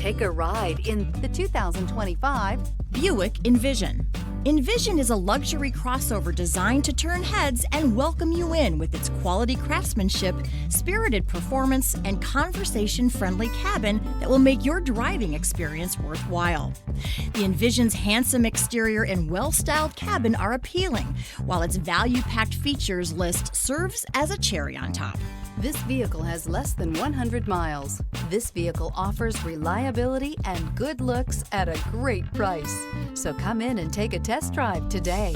Take a ride in the 2025 Buick Envision. Envision is a luxury crossover designed to turn heads and welcome you in with its quality craftsmanship, spirited performance, and conversation-friendly cabin that will make your driving experience worthwhile. The Envision's handsome exterior and well-styled cabin are appealing, while its value-packed features list serves as a cherry on top. This vehicle has less than 100 miles. This vehicle offers reliability and good looks at a great price. So come in and take a test drive today.